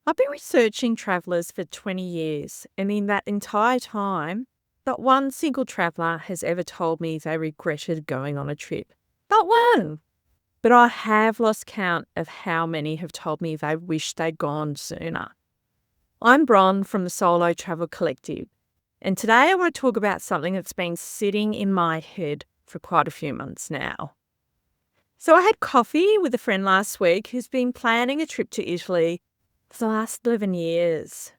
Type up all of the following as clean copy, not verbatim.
I've been researching travellers for 20 years, and in that entire time, not one single traveller has ever told me they regretted going on a trip. Not one! But I have lost count of how many have told me they wish they'd gone sooner. I'm Bron from the Solo Travel Collective, and today I want to talk about something that's been sitting in my head for quite a few months now. So I had coffee with a friend last week who's been planning a trip to Italy for the last 11 years.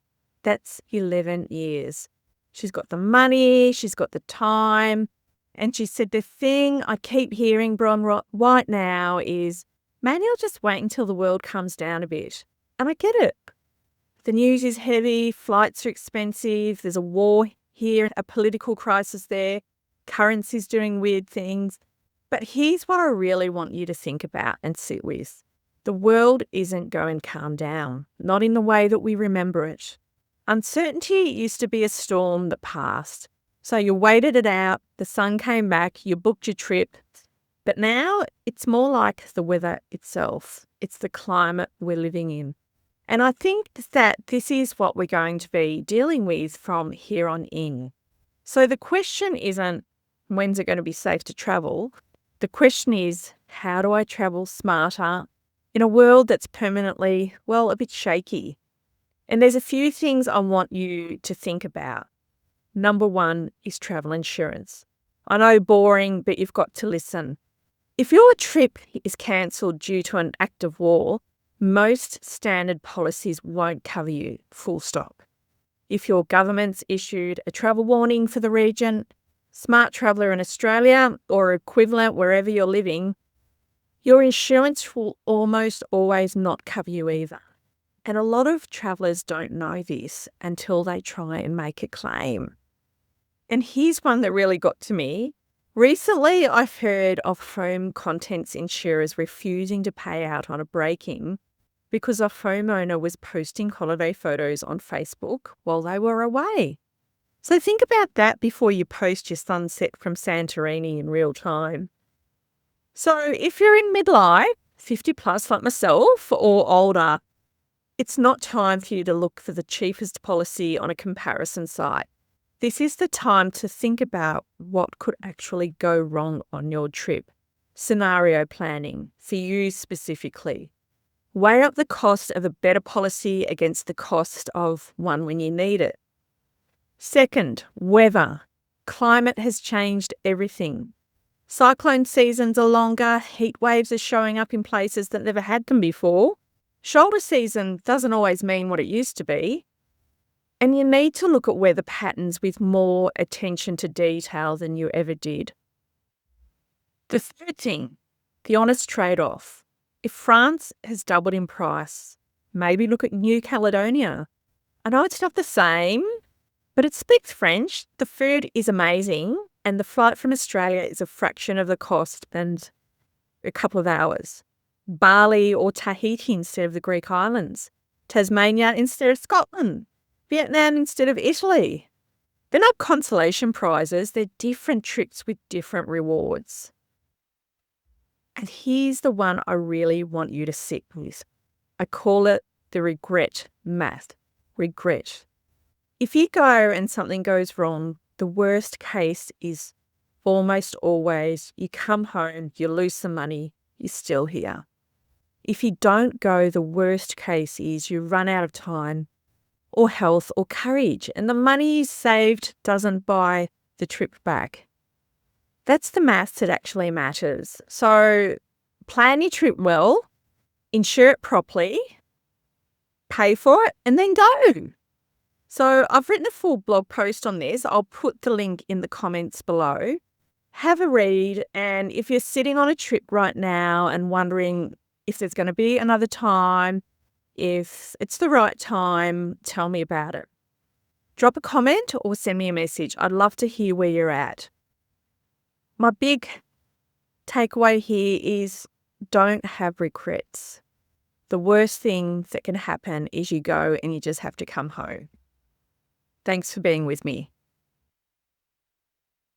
That's 11 years. She's got the money, she's got the time, and she said the thing I keep hearing, Bron, right now is, maybe I'll just wait until the world comes down a bit. And I get it. The news is heavy, flights are expensive, there's a war here, a political crisis there, currency's doing weird things. But here's what I really want you to think about and sit with. The world isn't going to calm down, not in the way that we remember it. Uncertainty used to be a storm that passed. So you waited it out, the sun came back, you booked your trip. But now it's more like the weather itself. It's the climate we're living in. And I think that this is what we're going to be dealing with from here on in. So the question isn't, when's it going to be safe to travel? The question is, how do I travel smarter in a world that's permanently, a bit shaky? And there's a few things I want you to think about. Number one is travel insurance. I know, boring, but you've got to listen. If your trip is cancelled due to an act of war, most standard policies won't cover you, full stop. If your government's issued a travel warning for the region, Smart Traveller in Australia or equivalent wherever you're living, your insurance will almost always not cover you either. And a lot of travellers don't know this until they try and make a claim. And here's one that really got to me. Recently, I've heard of home contents insurers refusing to pay out on a break-in because a homeowner was posting holiday photos on Facebook while they were away. So think about that before you post your sunset from Santorini in real time. So if you're in midlife, 50 plus like myself, or older, it's not time for you to look for the cheapest policy on a comparison site. This is the time to think about what could actually go wrong on your trip. Scenario planning for you specifically. Weigh up the cost of a better policy against the cost of one when you need it. Second, weather. Climate has changed everything. Cyclone seasons are longer, heat waves are showing up in places that never had them before. Shoulder season doesn't always mean what it used to be. And you need to look at weather patterns with more attention to detail than you ever did. The third thing, the honest trade-off. If France has doubled in price, maybe look at New Caledonia. I know it's not the same, but it speaks French, the food is amazing, and the flight from Australia is a fraction of the cost and a couple of hours. Bali or Tahiti instead of the Greek islands. Tasmania instead of Scotland. Vietnam instead of Italy. They're not consolation prizes, they're different trips with different rewards. And here's the one I really want you to sit with. I call it the regret math. Regret. If you go and something goes wrong, the worst case is almost always you come home, you lose some money, you're still here. If you don't go, the worst case is you run out of time or health or courage, and the money you saved doesn't buy the trip back. That's the maths that actually matters. So plan your trip well, insure it properly, pay for it, and then go. So I've written a full blog post on this. I'll put the link in the comments below. Have a read, and if you're sitting on a trip right now and wondering if there's going to be another time, if it's the right time, tell me about it. Drop a comment or send me a message. I'd love to hear where you're at. My big takeaway here is don't have regrets. The worst thing that can happen is you go and you just have to come home. Thanks for being with me.